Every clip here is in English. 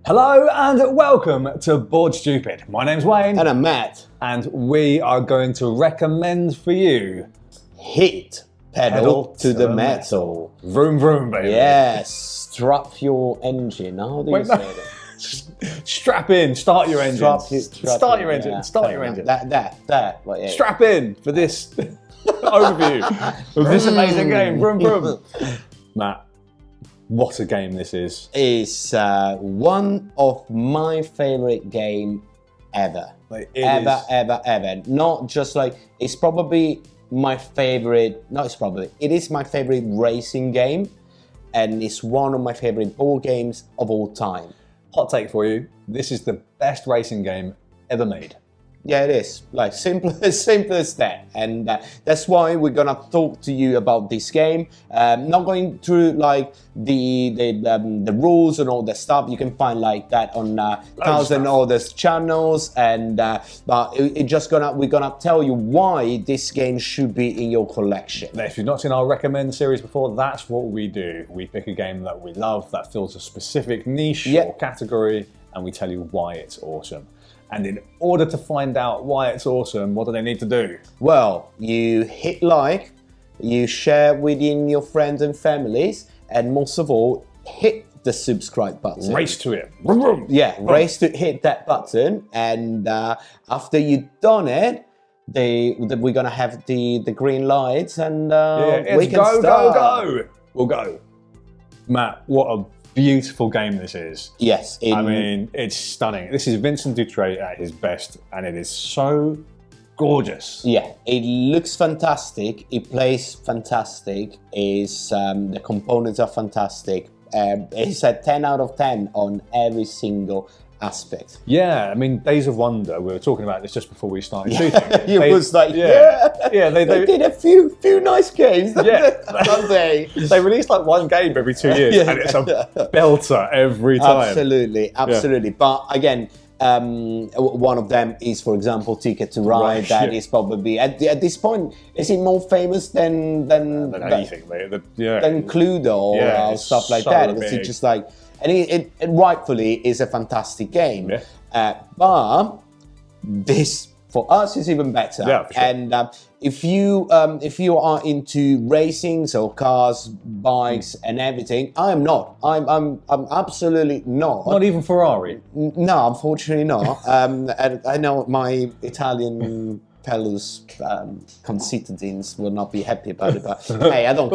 Hello and welcome to Bored Stupid. My name's Wayne. And I'm Matt. And we are going to recommend for you Hit pedal to the metal. Vroom vroom, baby. Yes, strap your engine. How do you say that? Strap in, start your engine. Start your engine. Well, yeah. Strap in for this overview of this amazing game. Vroom vroom. Matt, what a game this is. It's one of my favorite game ever. Ever. Not just like, it's probably my favorite, it is my favorite racing game, and it's one of my favorite board games of all time. Hot take for you, this is the best racing game ever made. Yeah, it is. Like, simple as that. And that's why we're gonna talk to you about this game. Not going through like the rules and all the stuff. You can find like that on thousand other channels. And but we're gonna tell you why this game should be in your collection. Now, if you've not seen our recommend series before, that's what we do. We pick a game that we love that fills a specific niche or category, and we tell you why it's awesome. And in order to find out why it's awesome, what do they need to do? Well, you hit like, you share within your friends and families, and most of all, hit the subscribe button. Race to it. Yeah, race to hit that button. And after you've done it, we're gonna have the green lights, and we can start. Go. We'll go. Matt, what a beautiful game this is. Yes. I mean, it's stunning. This is Vincent Dutrait at his best, and it is so gorgeous. Yeah, it looks fantastic. It plays fantastic. The components are fantastic. It's a 10 out of 10 on every single aspect. Yeah, I mean, Days of Wonder, we were talking about this just before we started shooting. They did a few nice games, don't they? They release like one game every 2 years, and it's a belter every time. Absolutely. Yeah. But again, one of them is, for example, Ticket to Ride. That is probably at this point, is it more famous than anything, than Cluedo or stuff like that? It's just like. And it rightfully is a fantastic game. Yeah. But this, for us, is even better. Yeah, for sure. And if you are into racing, so cars, bikes, and everything, I am not. I'm absolutely not. Not even Ferrari? No, unfortunately not. And I know my Italian fellows concitadines will not be happy about it, but hey, I don't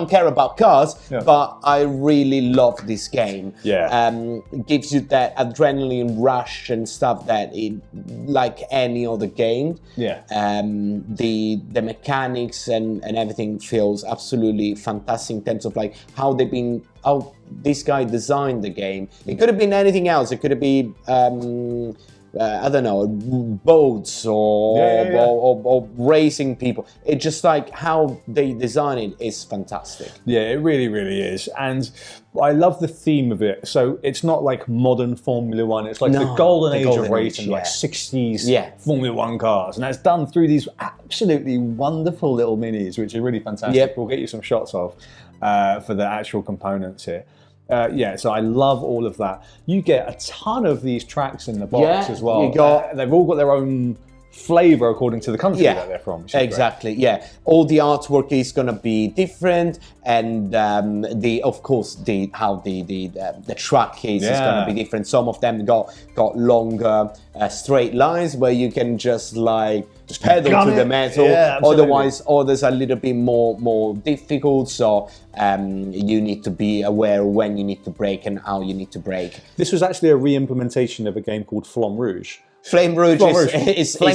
care about cars, but I really love this game. It gives you that adrenaline rush and stuff that it, like any other game. The mechanics and everything feels absolutely fantastic in terms of like how this guy designed the game. It could have been anything else. It could have been I don't know, boats or racing people. It's just like how they design it is fantastic. Yeah, it really, really is. And I love the theme of it. So it's not like modern Formula One. It's like the golden age of racing, like 60s Formula One cars. And that's done through these absolutely wonderful little minis, which are really fantastic. We'll get you some shots of for the actual components here. So I love all of that. You get a ton of these tracks in the box as well. They've all got their own flavor according to the country that they're from. Exactly. Yeah, all the artwork is gonna be different, and of course how the track is gonna be different. Some of them got longer straight lines where you can just pedal to the metal. Otherwise, others are a little bit more difficult. So you need to be aware when you need to brake and how you need to brake. This was actually a re-implementation of a game called Flamme Rouge. Flamme Rouge is the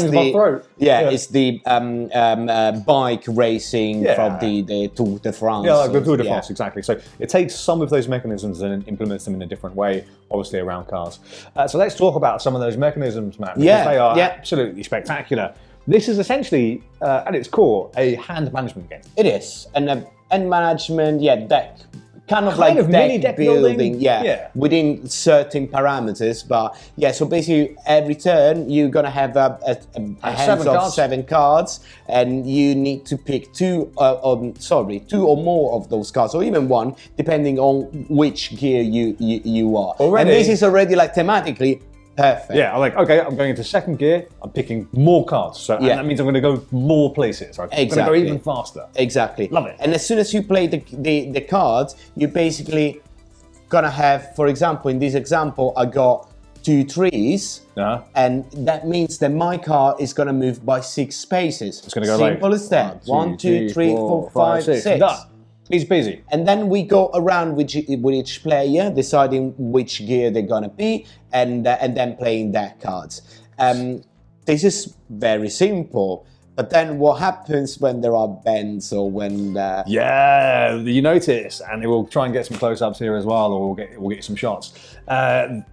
it's the bike racing from the Tour de France. Yeah, like the Tour de France, exactly. So it takes some of those mechanisms and implements them in a different way, obviously around cars. So let's talk about some of those mechanisms, Matt, because they are absolutely spectacular. This is essentially, at its core, a hand management game. It is, and management, deck kind of like deck building, within certain parameters. But yeah, so basically every turn you're gonna have a hands of 7 cards, and you need to pick 2 or more of those cards, or even 1, depending on which gear you are. And this is already like thematically perfect. Yeah, I'm like, okay, I'm going into 2nd gear, I'm picking more cards. So and that means I'm going to go more places. Right? Exactly. I'm going to go even faster. Exactly. Love it. And as soon as you play the cards, you're basically going to have, for example, in this example, I got 2 trees. And that means that my card is going to move by 6 spaces. It's going to go simple as that. 1, 2, 3, 4, 5, 6. Done. Easy peasy. And then we go around with each player, deciding which gear they're gonna be, and then playing their cards. This is very simple. But then what happens when there are bends or when... Yeah, you notice, and we'll try and get some close-ups here as well, or we'll get some shots.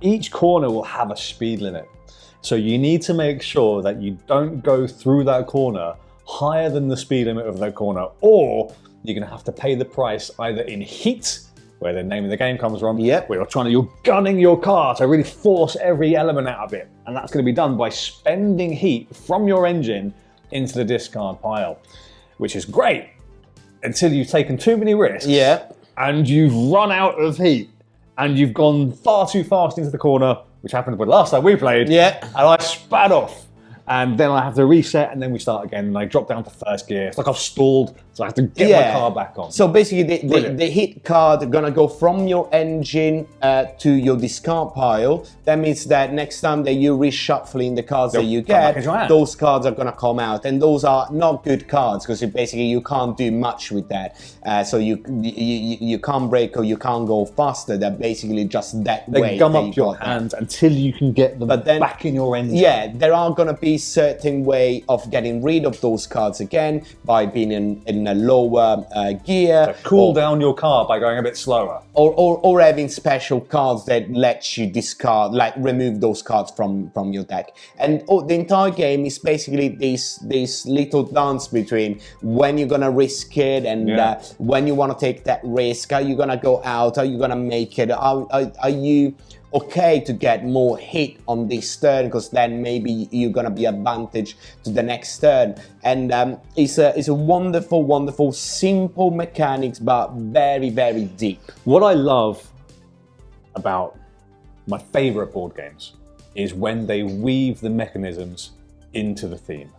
Each corner will have a speed limit. So you need to make sure that you don't go through that corner higher than the speed limit of that corner, or you're going to have to pay the price either in heat, where the name of the game comes from, where you're gunning your car to really force every element out of it. And that's going to be done by spending heat from your engine into the discard pile, which is great until you've taken too many risks and you've run out of heat and you've gone far too fast into the corner, which happened with last time we played, and I spat off. And then I have to reset, and then we start again, and I drop down to 1st gear. It's like I've stalled, so I have to get my car back on. So basically, the hit card are gonna go from your engine to your discard pile. That means that next time that you're reshuffling the cards that you get, those cards are gonna come out, and those are not good cards because basically you can't do much with that. So you can't break or you can't go faster. They're basically just that way. They gum up your hands until you can get them back in your engine. Yeah, there are gonna be certain way of getting rid of those cards again by being in a lower gear. So cool down your car by going a bit slower. Or having special cards that let you discard, like remove those cards from your deck. And the entire game is basically this little dance between when you're gonna risk it and when you wanna take that risk. Are you gonna go out? Are you gonna make it? Are you okay to get more hit on this turn, because then maybe you're gonna be advantage to the next turn. And it's a wonderful, simple mechanics, but very, very deep. What I love about my favorite board games is when they weave the mechanisms into the theme,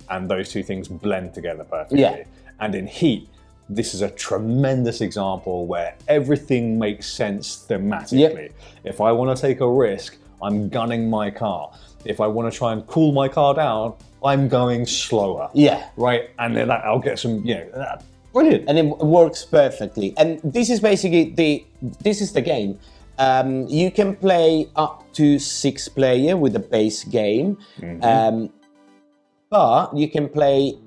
and those two things blend together perfectly. And in Heat, this is a tremendous example where everything makes sense thematically. If I want to take a risk, I'm gunning my car. If I want to try and cool my car down, I'm going slower. Right? And then I'll get some, brilliant. And it works perfectly. And this is basically the game. You can play up to 6 player with the base game. But you can play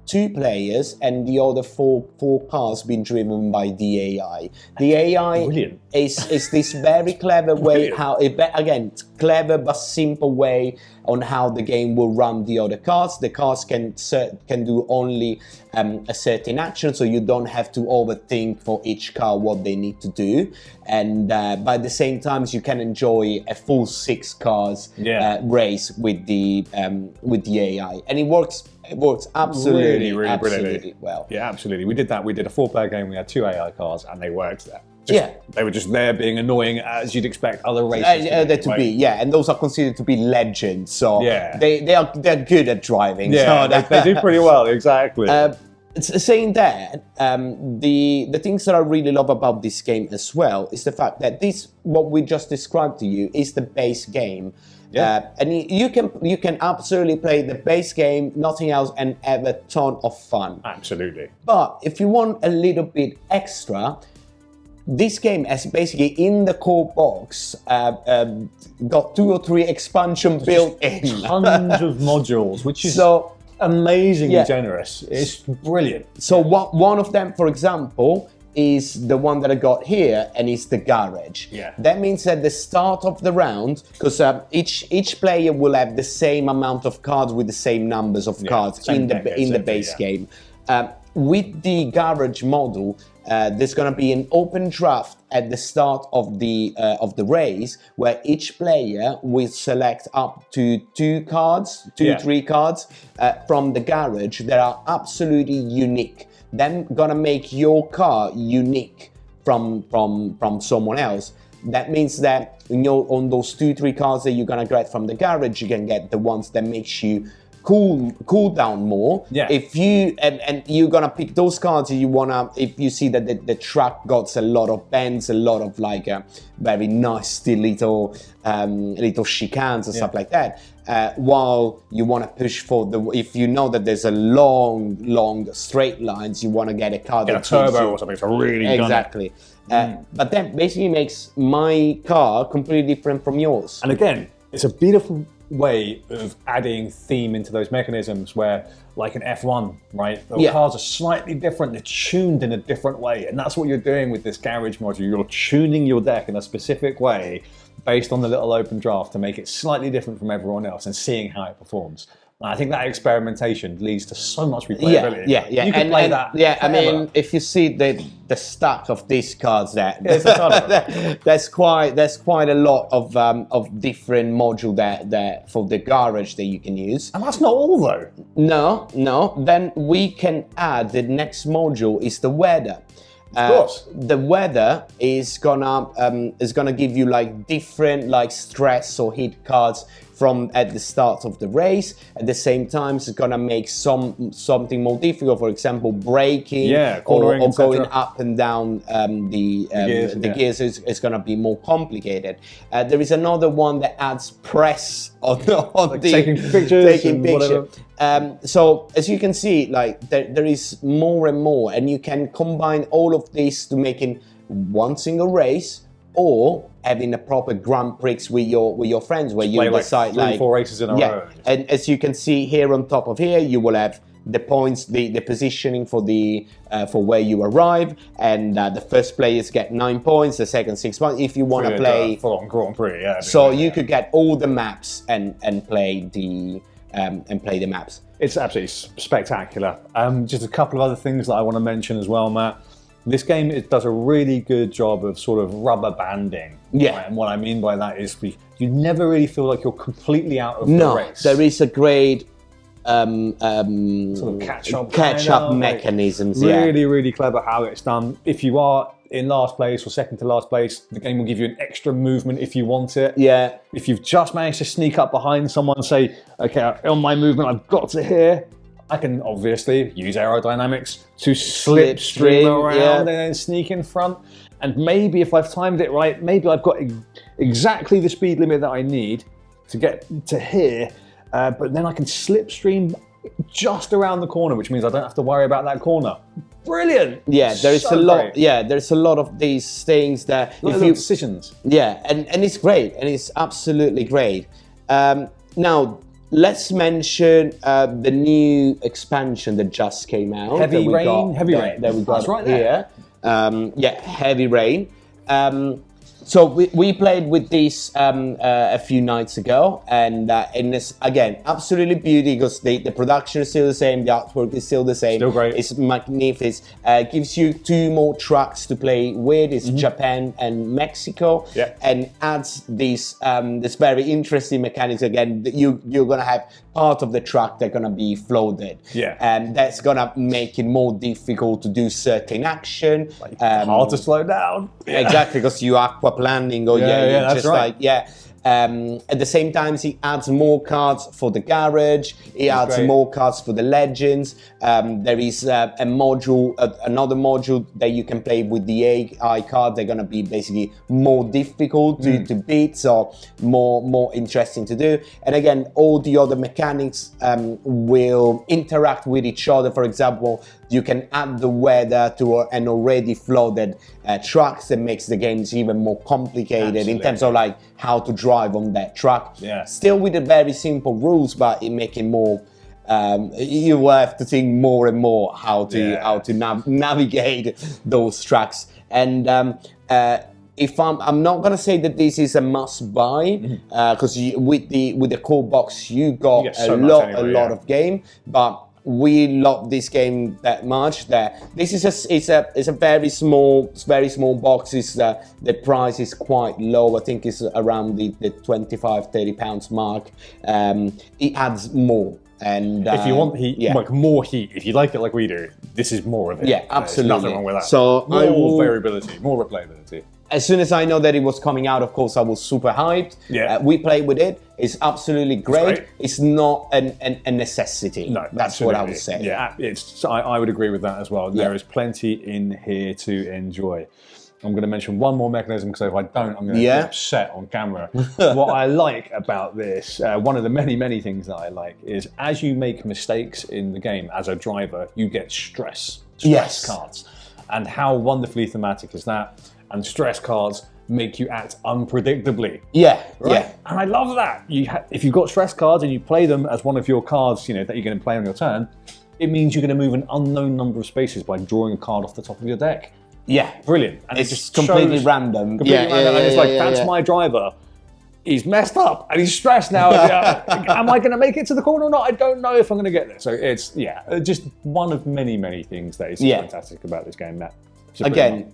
2 players and the other four cars being driven by the AI. The AI is this very clever way again, clever but simple way on how the game will run the other cars. The cars can do only a certain action, so you don't have to overthink for each car what they need to do. And by the same time, you can enjoy a full 6 cars race with the AI, and it works absolutely brilliantly well. Yeah, absolutely. We did that. We did a 4-player game. We had 2 AI cars, and they worked. They were just there being annoying as you'd expect other races to be. And those are considered to be legends. So they're good at driving. Yeah, so they do pretty well. Exactly. Saying that, the things that I really love about this game as well is the fact that what we just described to you is the base game. And you can absolutely play the base game, nothing else, and have a ton of fun. Absolutely. But if you want a little bit extra, this game has basically in the core box got 2 or 3 expansion built in. Tons of modules, which is amazingly generous. It's brilliant. So one of them, for example, is the one that I got here, and it's the garage. That means at the start of the round, because each player will have the same amount of cards with the same numbers of cards in the base game. With the garage model, there's going to be an open draft at the start of the race, where each player will select up to 3 cards from the garage that are absolutely unique. Then gonna make your car unique from someone else. That means that on those 2-3 cars that you're gonna get from the garage, you can get the ones that makes you cool down more. Yeah. If you and you're gonna pick those cards you wanna, if you see that the track got a lot of bends, a lot of like very nasty little chicanes and stuff like that. While you want to push for if you know that there's a long straight lines, you want to get a card that turbo or something to really exactly. But that basically makes my car completely different from yours. And again, it's a beautiful way of adding theme into those mechanisms where, like in F1, right? The cars are slightly different, they're tuned in a different way, and that's what you're doing with this garage module. You're tuning your deck in a specific way based on the little open draft to make it slightly different from everyone else and seeing how it performs. And I think that experimentation leads to so much replayability. You can play that. Yeah, forever. I mean, if you see the stack of these cards there, there's quite a lot of different module that for the garage that you can use. And that's not all though. No. Then we can add the next module is the weather. Of course. The weather is gonna give you like different like stress or hit cards from at the start of the race. At the same time, it's gonna make something more difficult. For example, braking or going up and down the gears is gonna be more complicated. There is another one that adds press on like taking pictures. So as you can see, like there is more and more, and you can combine all of this to making one single race, or having a proper Grand Prix with your friends, where you decide like 3-4 races in a row. And as you can see here on top of here, you will have the points, the positioning for where you arrive, and the first players get 9 points, the second 6 points. If you want to play full-on Grand Prix, so you could get all the maps and play the maps. It's absolutely spectacular. Just a couple of other things that I want to mention as well, Matt. This game does a really good job of sort of rubber banding. Yeah. Right? And what I mean by that is you never really feel like you're completely out of the race. There is a great sort of catch-up mechanisms. Really, really clever how it's done. If you are in last place or second to last place, the game will give you an extra movement if you want it. Yeah. If you've just managed to sneak up behind someone and say, okay, on my movement, I've got to here, I can obviously use aerodynamics to slipstream around and then sneak in front. And maybe if I've timed it right, maybe I've got exactly the speed limit that I need to get to here, but then I can slipstream just around the corner, which means I don't have to worry about that corner. Brilliant! Yeah, there's a lot. Great. Yeah, there's a lot of these things that decisions. Yeah, and it's great, and it's absolutely great. Now, let's mention the new expansion that just came out. Heavy Rain. That we got That's right here. Heavy Rain. So we played with this a few nights ago, and it's again absolutely beautiful because the production is still the same, the artwork is still the same. Still great. It's magnificent. Gives you 2 more tracks to play with. It's Japan and Mexico, and adds this very interesting mechanics. Again, you're gonna have part of the track that's gonna be floated, and that's gonna make it more difficult to do certain action. Hard to slow down. Exactly, because you aquaplaning or that's just right. At the same time, he adds more cards for the garage. He adds more cards for the legends. There is a module, another module that you can play with the AI card. They're gonna be basically more difficult to beat, so more interesting to do. And again, all the other mechanics will interact with each other. For example, you can add the weather to an already flooded tracks that makes the games even more complicated in terms of like how to drive on that track. Still with the very simple rules, but it making more. You will have to think more and more how to navigate those tracks. And if I'm not gonna say that this is a must buy, because with the core box you got a lot of game, but we love this game that much that this is it's a very small box. The price is quite low. I think it's around the 25-30 pounds mark. It adds more. And if you want heat, like more heat, if you like it like we do, this is more of it. Yeah, absolutely. There's nothing wrong with that. So more variability, more replayability. As soon as I know that it was coming out, of course, I was super hyped. Yeah. We played with it. It's absolutely great. It's not a necessity. No, that's absolutely. what I would say. Yeah, I would agree with that as well. There is plenty in here to enjoy. I'm going to mention one more mechanism because if I don't, I'm going to get upset on camera. What I like about this, one of the many things that I like is as you make mistakes in the game as a driver, you get stress cards. And how wonderfully thematic is that? And stress cards make you act unpredictably. Yeah, right? yeah. And I love that. If you've got stress cards and you play them as one of your cards, that you're going to play on your turn, it means you're going to move an unknown number of spaces by drawing a card off the top of your deck. Yeah, brilliant. And it's just completely random. Completely random. And it's like, that's my driver. He's messed up and he's stressed now. Am I going to make it to the corner or not? I don't know if I'm going to get there. So it's, just one of many things that is fantastic about this game, Matt. Again,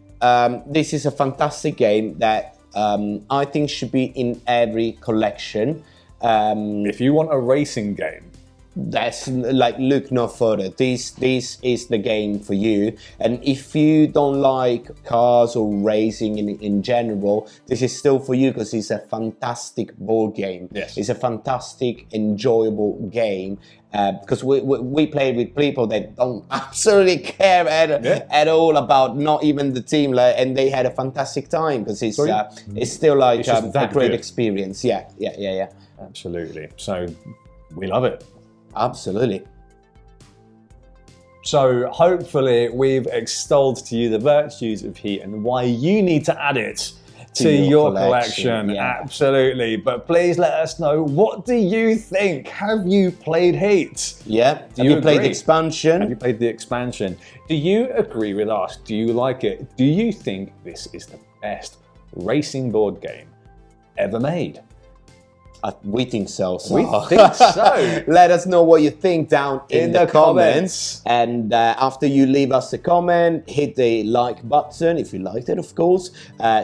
this is a fantastic game that I think should be in every collection. If you want a racing game, that's like, look no further. This is the game for you. And if you don't like cars or racing in general, this is still for you because it's a fantastic board game. Yes. It's a fantastic, enjoyable game. Because we played with people that don't absolutely care at all about not even the team, and they had a fantastic time because it's still like a great experience. Yeah. Absolutely. So we love it. Absolutely. So hopefully we've extolled to you the virtues of heat and why you need to add it to your collection. Yeah. Absolutely. But please let us know, what do you think? Have you played Heat? Yeah. Have you played the expansion? Have you played the expansion? Do you agree with us? Do you like it? Do you think this is the best racing board game ever made? We think so. We think so. Let us know what you think down in the comments. And after you leave us a comment, hit the like button if you liked it, of course.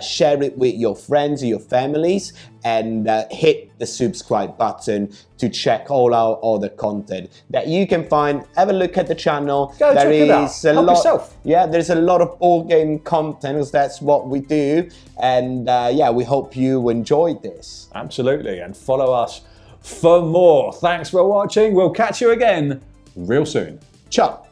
Share it with your friends or your families. And hit the subscribe button to check all our other content that you can find. Have a look at the channel. Go check it out. Help yourself. Yeah, there's a lot of board game content because that's what we do. And we hope you enjoyed this. Absolutely. And follow us for more. Thanks for watching. We'll catch you again real soon. Ciao.